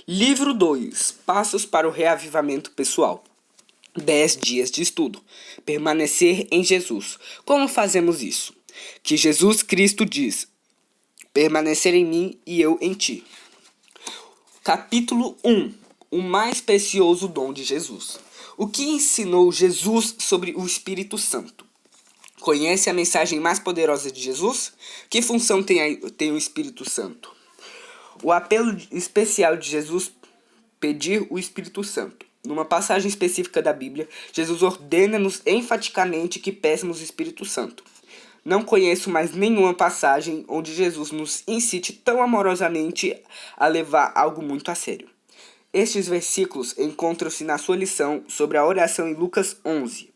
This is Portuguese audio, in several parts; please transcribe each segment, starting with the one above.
Livro 2: Passos para o reavivamento pessoal. 10 dias de estudo. Permanecer em Jesus. Como fazemos isso? Que Jesus Cristo diz: permanecer em mim e eu em ti. Capítulo 1: O mais precioso dom de Jesus. O que ensinou Jesus sobre o Espírito Santo? Conhece a mensagem mais poderosa de Jesus? Que função tem o Espírito Santo? O apelo especial de Jesus: pedir o Espírito Santo. Numa passagem específica da Bíblia, Jesus ordena-nos enfaticamente que peçamos o Espírito Santo. Não conheço mais nenhuma passagem onde Jesus nos incite tão amorosamente a levar algo muito a sério. Estes versículos encontram-se na sua lição sobre a oração em Lucas 11.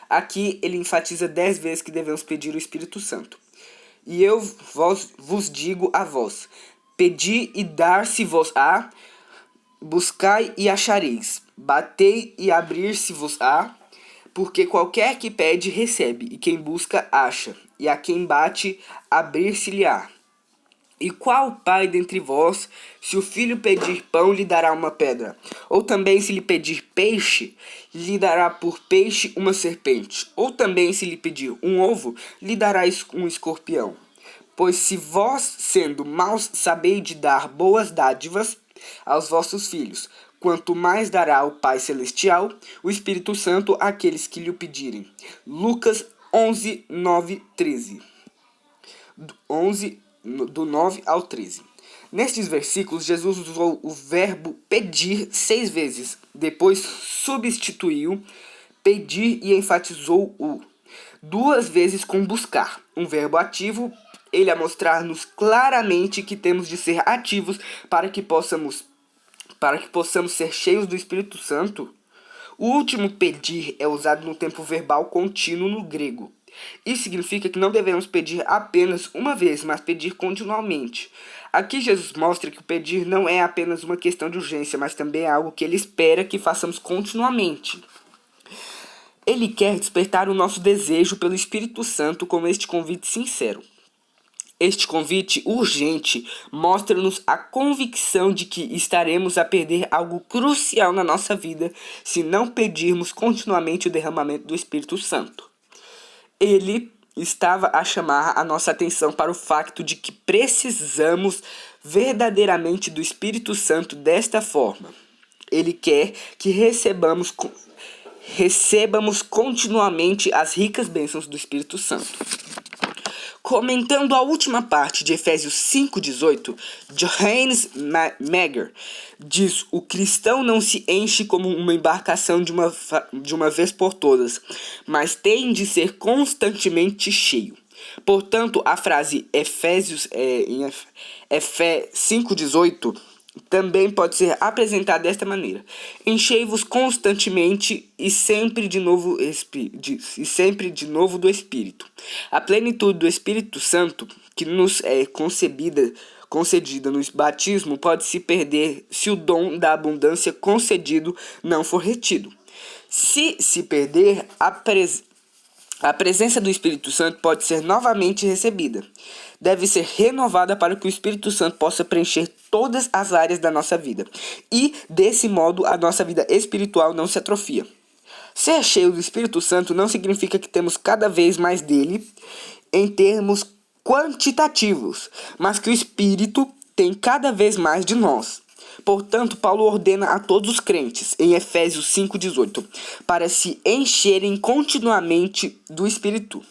Aqui ele enfatiza 10 vezes que devemos pedir o Espírito Santo. E eu vos digo a vós: pedi e dar-se-vos-á, buscai e achareis, batei e abrir-se-vos-á, porque qualquer que pede recebe, e quem busca acha, e a quem bate abrir-se-lhe-á. E qual pai dentre vós, se o filho pedir pão, lhe dará uma pedra? Ou também, se lhe pedir peixe, lhe dará por peixe uma serpente? Ou também, se lhe pedir um ovo, lhe dará um escorpião? Pois se vós, sendo maus, sabeis de dar boas dádivas aos vossos filhos, quanto mais dará o Pai Celestial, o Espírito Santo, àqueles que lhe pedirem. Lucas 11, 9, 13. 11, do 9 ao 13. Nestes versículos, Jesus usou o verbo pedir 6 vezes. Depois substituiu pedir e enfatizou o 2 vezes com buscar. Um verbo ativo, ele a mostrar-nos claramente que temos de ser ativos para que possamos ser cheios do Espírito Santo. O último pedir é usado no tempo verbal contínuo no grego. Isso significa que não devemos pedir apenas uma vez, mas pedir continuamente. Aqui Jesus mostra que o pedir não é apenas uma questão de urgência, mas também é algo que ele espera que façamos continuamente. Ele quer despertar o nosso desejo pelo Espírito Santo com este convite sincero. Este convite urgente mostra-nos a convicção de que estaremos a perder algo crucial na nossa vida se não pedirmos continuamente o derramamento do Espírito Santo. Ele estava a chamar a nossa atenção para o facto de que precisamos verdadeiramente do Espírito Santo desta forma. Ele quer que recebamos continuamente as ricas bênçãos do Espírito Santo. Comentando a última parte de Efésios 5,18, Johannes Mager diz: o cristão não se enche como uma embarcação de uma vez por todas, mas tem de ser constantemente cheio. Portanto, a frase Efésios 5,18 também pode ser apresentada desta maneira: enchei-vos constantemente e sempre de novo do Espírito. A plenitude do Espírito Santo que nos é concedida no batismo pode se perder se o dom da abundância concedido não for retido. Se perder, a presença do Espírito Santo pode ser novamente recebida. Deve ser renovada para que o Espírito Santo possa preencher todas as áreas da nossa vida. E, desse modo, a nossa vida espiritual não se atrofia. Ser cheio do Espírito Santo não significa que temos cada vez mais dele em termos quantitativos, mas que o Espírito tem cada vez mais de nós. Portanto, Paulo ordena a todos os crentes, em Efésios 5,18, para se encherem continuamente do Espírito.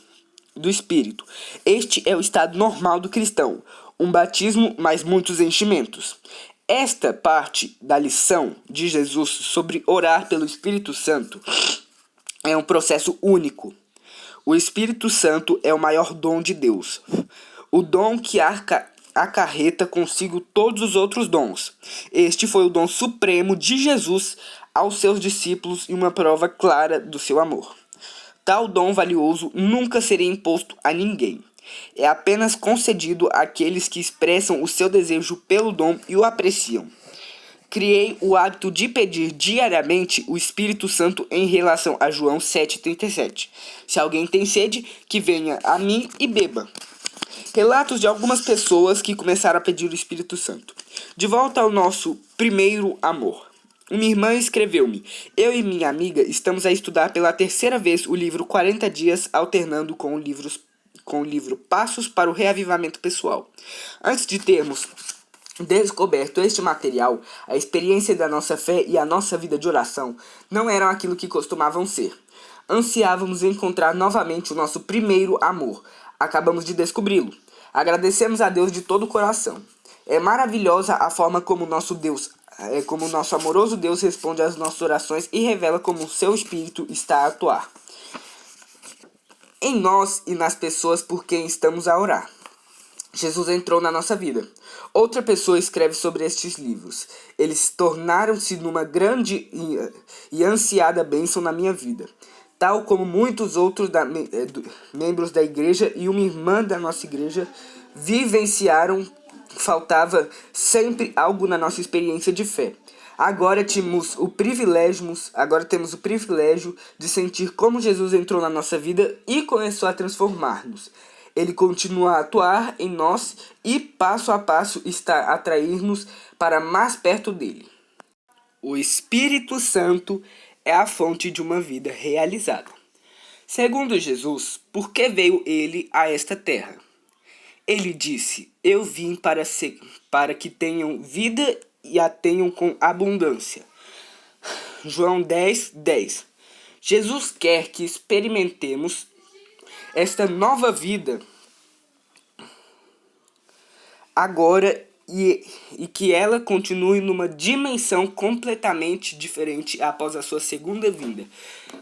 Este é o estado normal do cristão, um batismo mais muitos enchimentos. Esta parte da lição de Jesus sobre orar pelo Espírito Santo é um processo único. O Espírito Santo é o maior dom de Deus, o dom que acarreta consigo todos os outros dons. Este foi o dom supremo de Jesus aos seus discípulos e uma prova clara do seu amor. Tal dom valioso nunca seria imposto a ninguém. É apenas concedido àqueles que expressam o seu desejo pelo dom e o apreciam. Criei o hábito de pedir diariamente o Espírito Santo em relação a João 7,37. Se alguém tem sede, que venha a mim e beba. Relatos de algumas pessoas que começaram a pedir o Espírito Santo. De volta ao nosso primeiro amor. Uma irmã escreveu-me: eu e minha amiga estamos a estudar pela terceira vez o livro 40 Dias, alternando com o livro Passos para o Reavivamento Pessoal. Antes de termos descoberto este material, a experiência da nossa fé e a nossa vida de oração não eram aquilo que costumavam ser. Ansiávamos encontrar novamente o nosso primeiro amor. Acabamos de descobri-lo. Agradecemos a Deus de todo o coração. É maravilhosa a forma como o nosso amoroso Deus responde às nossas orações e revela como o seu Espírito está a atuar em nós e nas pessoas por quem estamos a orar. Jesus entrou na nossa vida. Outra pessoa escreve sobre estes livros. Eles tornaram-se numa grande e ansiada bênção na minha vida. Tal como muitos outros membros da igreja e uma irmã da nossa igreja vivenciaram, faltava sempre algo na nossa experiência de fé. Agora temos o privilégio de sentir como Jesus entrou na nossa vida e começou a transformar-nos. Ele continua a atuar em nós e, passo a passo, está a atrair-nos para mais perto dele. O Espírito Santo é a fonte de uma vida realizada. Segundo Jesus, por que veio ele a esta terra? Ele disse: eu vim para que tenham vida e a tenham com abundância. João 10:10. Jesus quer que experimentemos esta nova vida agora e que ela continue numa dimensão completamente diferente após a sua segunda vinda,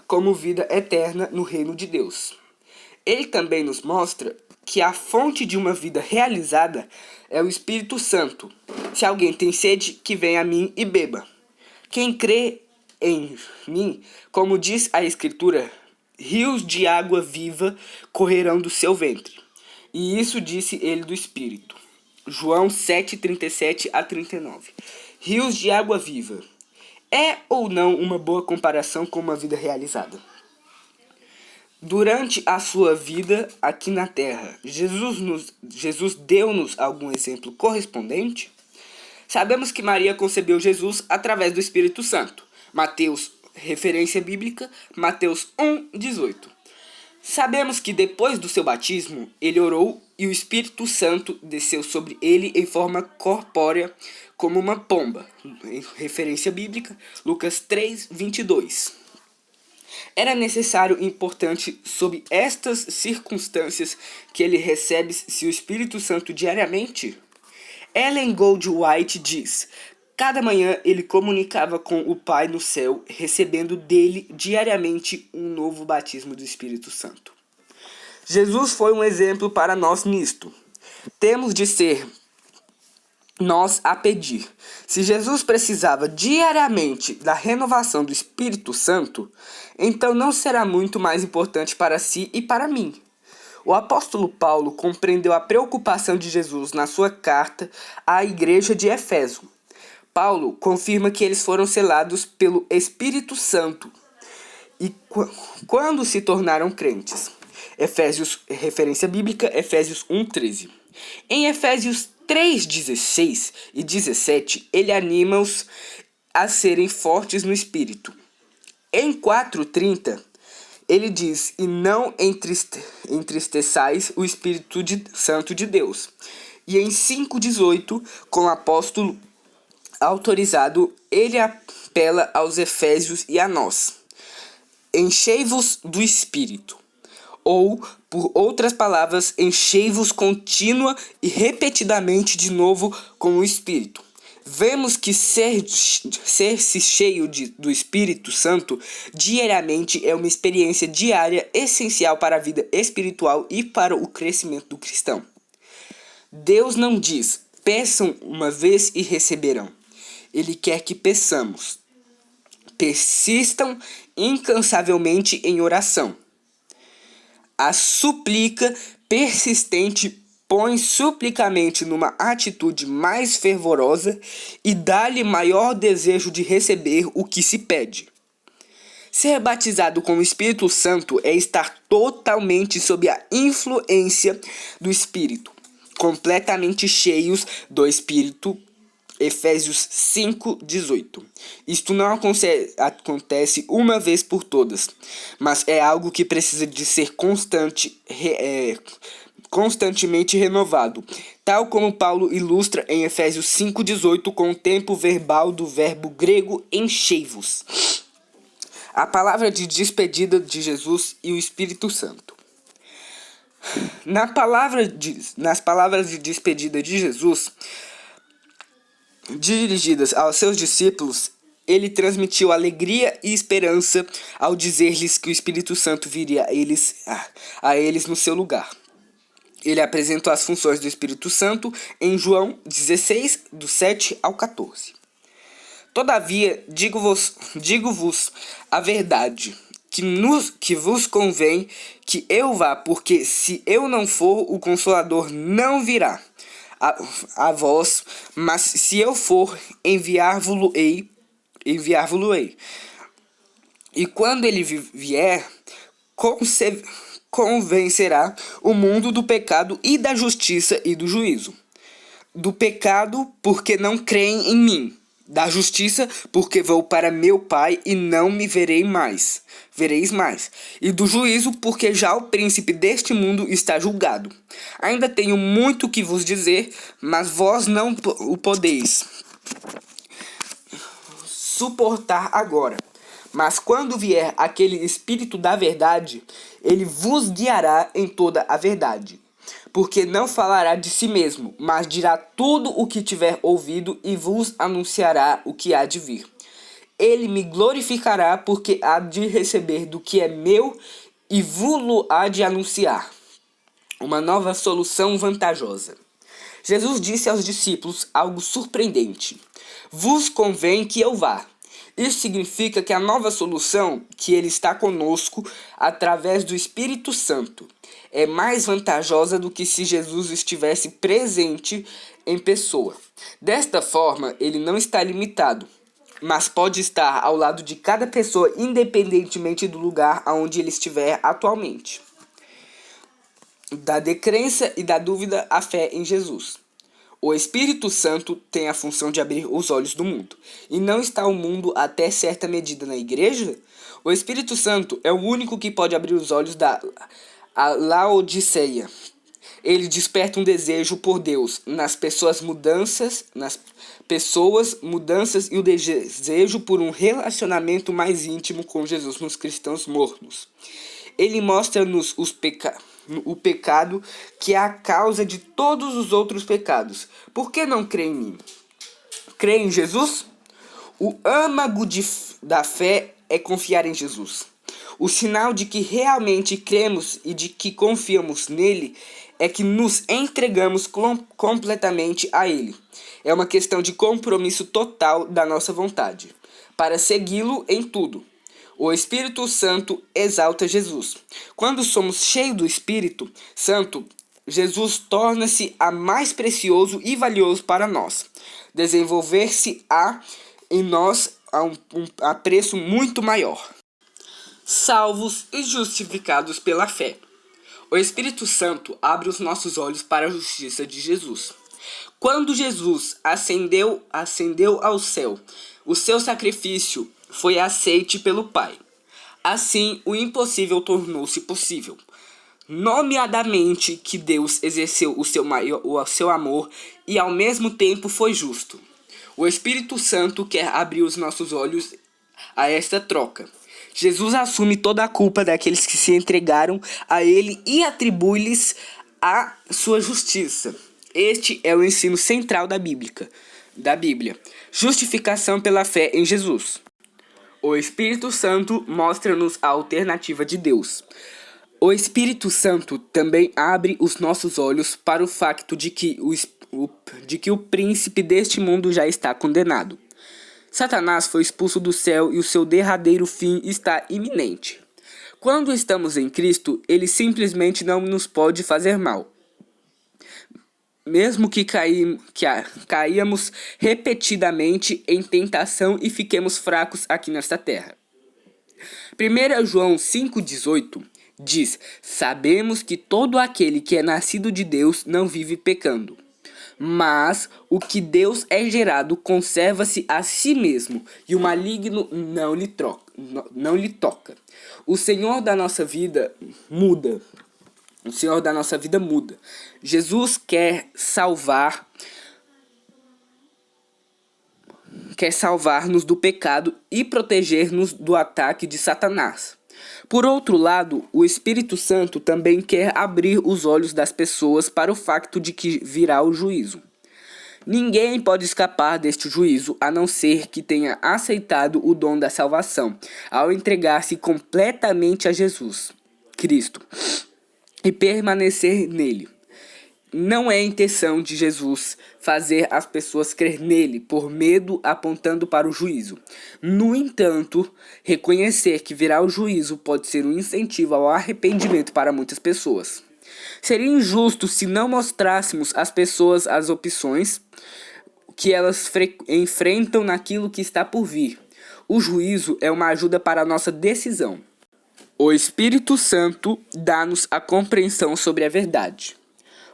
como vida eterna no reino de Deus. Ele também nos mostra que a fonte de uma vida realizada é o Espírito Santo. Se alguém tem sede, que venha a mim e beba. Quem crê em mim, como diz a Escritura, rios de água viva correrão do seu ventre. E isso disse ele do Espírito. João 7:37-39. Rios de água viva. É ou não uma boa comparação com uma vida realizada? Durante a sua vida aqui na Terra, Jesus deu-nos algum exemplo correspondente? Sabemos que Maria concebeu Jesus através do Espírito Santo. Mateus, referência bíblica, Mateus 1:18. Sabemos que depois do seu batismo, ele orou e o Espírito Santo desceu sobre ele em forma corpórea, como uma pomba. Referência bíblica, Lucas 3:22. Era necessário e importante, sob estas circunstâncias, que ele recebe-se o Espírito Santo diariamente? Ellen Goldwhite diz: cada manhã ele comunicava com o Pai no céu, recebendo dele diariamente um novo batismo do Espírito Santo. Jesus foi um exemplo para nós nisto. Temos de ser nós a pedir. Se Jesus precisava diariamente da renovação do Espírito Santo, então não será muito mais importante para si e para mim. O apóstolo Paulo compreendeu a preocupação de Jesus na sua carta à igreja de Éfeso. Paulo confirma que eles foram selados pelo Espírito Santo e quando se tornaram crentes. Efésios, referência bíblica, Efésios 1:13. Em Efésios 3:16 e 17, ele anima-os a serem fortes no Espírito. Em 4:30, ele diz: e não entristeçais o Espírito Santo de Deus. E em 5:18, com o apóstolo autorizado, ele apela aos Efésios e a nós: enchei-vos do Espírito. Ou, por outras palavras, enchei-vos contínua e repetidamente de novo com o Espírito. Vemos que ser-se cheio do Espírito Santo diariamente é uma experiência diária essencial para a vida espiritual e para o crescimento do cristão. Deus não diz: peçam uma vez e receberão. Ele quer que peçamos. Persistam incansavelmente em oração. A súplica persistente põe suplicamente numa atitude mais fervorosa e dá-lhe maior desejo de receber o que se pede. Ser batizado com o Espírito Santo é estar totalmente sob a influência do Espírito, completamente cheios do Espírito Efésios 5:18. Isto não acontece uma vez por todas, mas é algo que precisa de ser constantemente renovado, tal como Paulo ilustra em Efésios 5:18 com o tempo verbal do verbo grego enchei-vos. A palavra de despedida de Jesus e o Espírito Santo. Nas palavras de despedida de Jesus, dirigidas aos seus discípulos, ele transmitiu alegria e esperança ao dizer-lhes que o Espírito Santo viria a eles no seu lugar. Ele apresentou as funções do Espírito Santo em João 16, do 7 ao 14. Todavia, digo-vos a verdade, que vos convém que eu vá, porque se eu não for, o Consolador não virá a vós, mas se eu for, enviar-vos-ei. E quando ele vier, convencerá o mundo do pecado e da justiça e do juízo. Do pecado, porque não creem em mim. Da justiça, porque vou para meu Pai e não me vereis mais. E do juízo, porque já o príncipe deste mundo está julgado. Ainda tenho muito que vos dizer, mas vós não o podeis suportar agora. Mas quando vier aquele Espírito da verdade, ele vos guiará em toda a verdade. Porque não falará de si mesmo, mas dirá tudo o que tiver ouvido e vos anunciará o que há de vir. Ele me glorificará, porque há de receber do que é meu e vos-lo há de anunciar. Uma nova solução vantajosa. Jesus disse aos discípulos algo surpreendente. Vos convém que eu vá. Isso significa que a nova solução, que ele está conosco através do Espírito Santo, é mais vantajosa do que se Jesus estivesse presente em pessoa. Desta forma, ele não está limitado, mas pode estar ao lado de cada pessoa independentemente do lugar onde ele estiver atualmente. Da descrença e da dúvida à fé em Jesus. O Espírito Santo tem a função de abrir os olhos do mundo. E não está o mundo até certa medida na igreja? O Espírito Santo é o único que pode abrir os olhos da Laodiceia. Ele desperta um desejo por Deus nas pessoas, mudanças e o desejo por um relacionamento mais íntimo com Jesus nos cristãos mornos. Ele mostra-nos o pecado que é a causa de todos os outros pecados. Por que não crê em mim? Crê em Jesus? O âmago da fé é confiar em Jesus. O sinal de que realmente cremos e de que confiamos nele é que nos entregamos completamente a ele. É uma questão de compromisso total da nossa vontade, para segui-lo em tudo. O Espírito Santo exalta Jesus. Quando somos cheios do Espírito Santo, Jesus torna-se a mais precioso e valioso para nós. Desenvolver-se-á em nós a preço muito maior. Salvos e justificados pela fé. O Espírito Santo abre os nossos olhos para a justiça de Jesus. Quando Jesus ascendeu ao céu, o seu sacrifício foi aceite pelo Pai. Assim, o impossível tornou-se possível. Nomeadamente que Deus exerceu o seu amor e ao mesmo tempo foi justo. O Espírito Santo quer abrir os nossos olhos a esta troca. Jesus assume toda a culpa daqueles que se entregaram a ele e atribui-lhes a sua justiça. Este é o ensino central da Bíblia. Justificação pela fé em Jesus. O Espírito Santo mostra-nos a alternativa de Deus. O Espírito Santo também abre os nossos olhos para o facto de que o príncipe deste mundo já está condenado. Satanás foi expulso do céu e o seu derradeiro fim está iminente. Quando estamos em Cristo, ele simplesmente não nos pode fazer mal. Mesmo que caíamos repetidamente em tentação e fiquemos fracos aqui nesta terra. 1 João 5,18 diz: sabemos que todo aquele que é nascido de Deus não vive pecando. Mas o que Deus é gerado conserva-se a si mesmo, e o maligno não lhe toca. O Senhor da nossa vida muda. O Senhor da nossa vida muda. Jesus quer salvar-nos do pecado e proteger-nos do ataque de Satanás. Por outro lado, o Espírito Santo também quer abrir os olhos das pessoas para o facto de que virá o juízo. Ninguém pode escapar deste juízo a não ser que tenha aceitado o dom da salvação, ao entregar-se completamente a Jesus Cristo e permanecer nele. Não é a intenção de Jesus fazer as pessoas crer nele por medo, apontando para o juízo. No entanto, reconhecer que virá o juízo pode ser um incentivo ao arrependimento para muitas pessoas. Seria injusto se não mostrássemos às pessoas as opções que elas enfrentam naquilo que está por vir. O juízo é uma ajuda para a nossa decisão. O Espírito Santo dá-nos a compreensão sobre a verdade.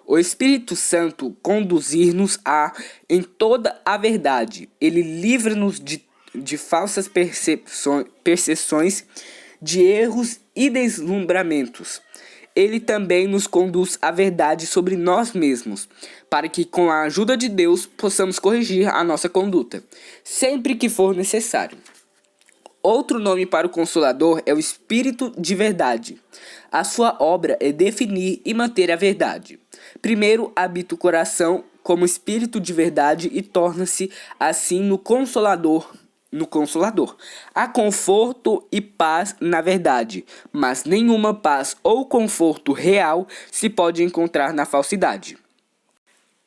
O Espírito Santo conduzir-nos em toda a verdade. Ele livra-nos de falsas percepções, de erros e deslumbramentos. Ele também nos conduz à verdade sobre nós mesmos, para que com a ajuda de Deus possamos corrigir a nossa conduta, sempre que for necessário. Outro nome para o Consolador é o Espírito de Verdade. A sua obra é definir e manter a verdade. Primeiro habita o coração como Espírito de Verdade e torna-se assim no Consolador. Há conforto e paz na verdade, mas nenhuma paz ou conforto real se pode encontrar na falsidade.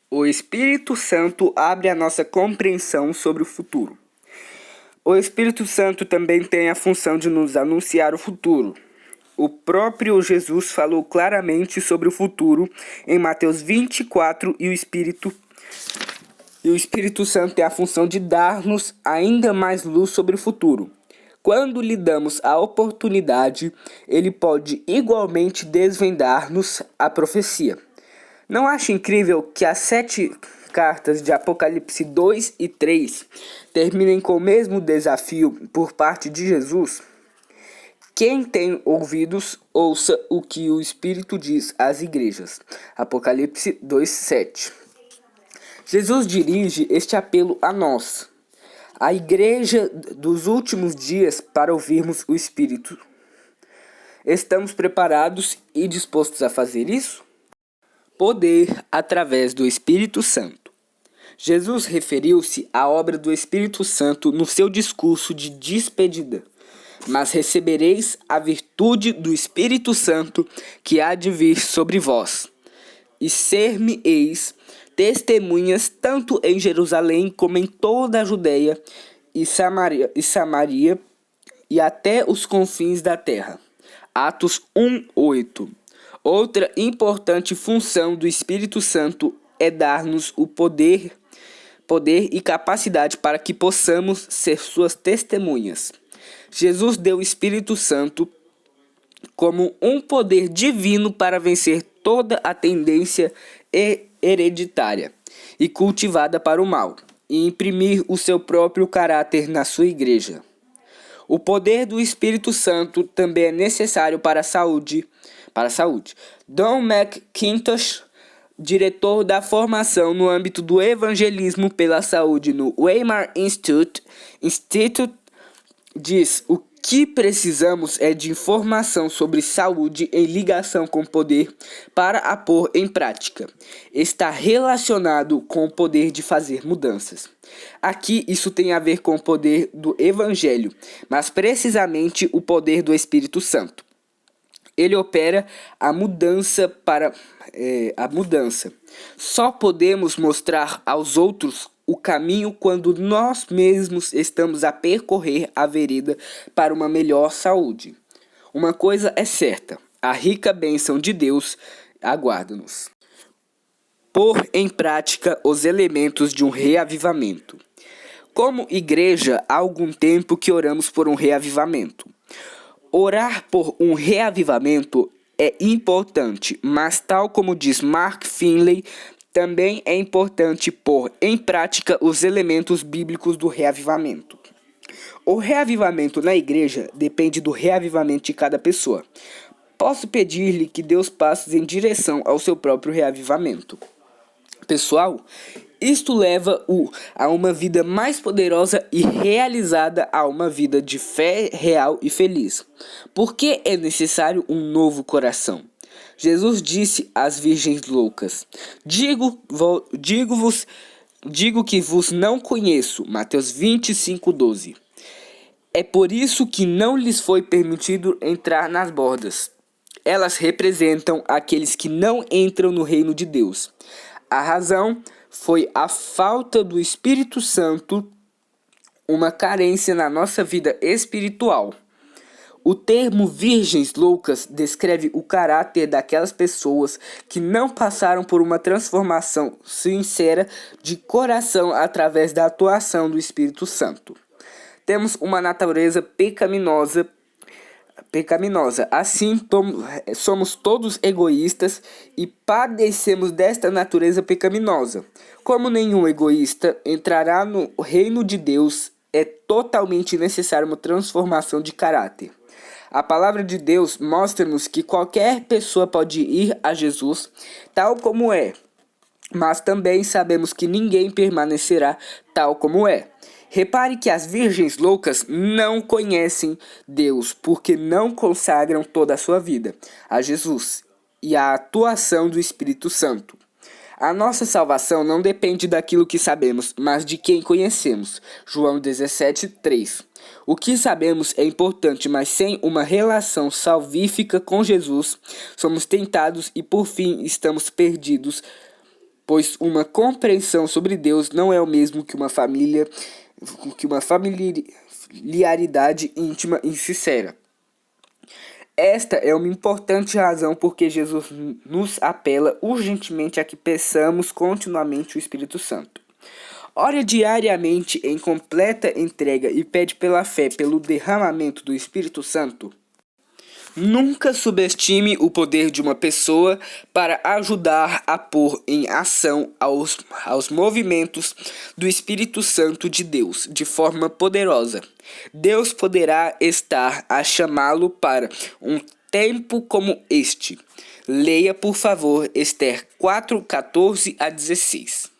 O Espírito Santo abre a nossa compreensão sobre o futuro. O Espírito Santo também tem a função de nos anunciar o futuro. O próprio Jesus falou claramente sobre o futuro em Mateus 24 e o Espírito Santo tem a função de dar-nos ainda mais luz sobre o futuro. Quando lhe damos a oportunidade, ele pode igualmente desvendar-nos a profecia. Não acha incrível que as 7 cartas de Apocalipse 2 e 3 terminem com o mesmo desafio por parte de Jesus? Quem tem ouvidos, ouça o que o Espírito diz às igrejas. Apocalipse 2:7. Jesus dirige este apelo a nós, a igreja dos últimos dias, para ouvirmos o Espírito. Estamos preparados e dispostos a fazer isso? Poder através do Espírito Santo. Jesus referiu-se à obra do Espírito Santo no seu discurso de despedida. Mas recebereis a virtude do Espírito Santo que há de vir sobre vós, e ser-me-eis testemunhas tanto em Jerusalém como em toda a Judeia e Samaria e até os confins da terra. Atos 1:8. Outra importante função do Espírito Santo é dar-nos o poder e capacidade para que possamos ser suas testemunhas. Jesus deu o Espírito Santo como um poder divino para vencer toda a tendência hereditária e cultivada para o mal, e imprimir o seu próprio caráter na sua igreja. O poder do Espírito Santo também é necessário para a saúde. Don McIntosh, diretor da formação no âmbito do evangelismo pela saúde no Weimar Institute, diz: o que precisamos é de informação sobre saúde em ligação com poder para a pôr em prática. Está relacionado com o poder de fazer mudanças. Aqui isso tem a ver com o poder do Evangelho, mas precisamente o poder do Espírito Santo. Ele opera a mudança Só podemos mostrar aos outros o caminho quando nós mesmos estamos a percorrer a vereda para uma melhor saúde. Uma coisa é certa: a rica bênção de Deus aguarda-nos. Pôr em prática os elementos de um reavivamento. Como igreja, há algum tempo que oramos por um reavivamento. Orar por um reavivamento é importante, mas tal como diz Mark Finley, Também é importante pôr em prática os elementos bíblicos do reavivamento. O reavivamento na igreja depende do reavivamento de cada pessoa. Posso pedir-lhe que Deus passe em direção ao seu próprio reavivamento pessoal? Isto leva-o a uma vida mais poderosa e realizada, a uma vida de fé real e feliz. Por que é necessário um novo coração? Jesus disse às virgens loucas: Digo que vos não conheço. Mateus 25:12. É por isso que não lhes foi permitido entrar nas bordas. Elas representam aqueles que não entram no reino de Deus. A razão foi a falta do Espírito Santo, uma carência na nossa vida espiritual. O termo virgens loucas descreve o caráter daquelas pessoas que não passaram por uma transformação sincera de coração através da atuação do Espírito Santo. Temos uma natureza pecaminosa. Assim, somos todos egoístas e padecemos desta natureza pecaminosa. Como nenhum egoísta entrará no reino de Deus, é totalmente necessária uma transformação de caráter. A palavra de Deus mostra-nos que qualquer pessoa pode ir a Jesus tal como é, mas também sabemos que ninguém permanecerá tal como é. Repare que as virgens loucas não conhecem Deus porque não consagram toda a sua vida a Jesus e à atuação do Espírito Santo. A nossa salvação não depende daquilo que sabemos, mas de quem conhecemos. João 17:3. O que sabemos é importante, mas sem uma relação salvífica com Jesus, somos tentados e por fim estamos perdidos, pois uma compreensão sobre Deus não é o mesmo que uma familiaridade íntima e sincera. Esta é uma importante razão porque Jesus nos apela urgentemente a que peçamos continuamente o Espírito Santo. Ore diariamente em completa entrega e pede pela fé pelo derramamento do Espírito Santo. Nunca subestime o poder de uma pessoa para ajudar a pôr em ação aos movimentos do Espírito Santo de Deus de forma poderosa. Deus poderá estar a chamá-lo para um tempo como este. Leia, por favor, Esther 4:14-16.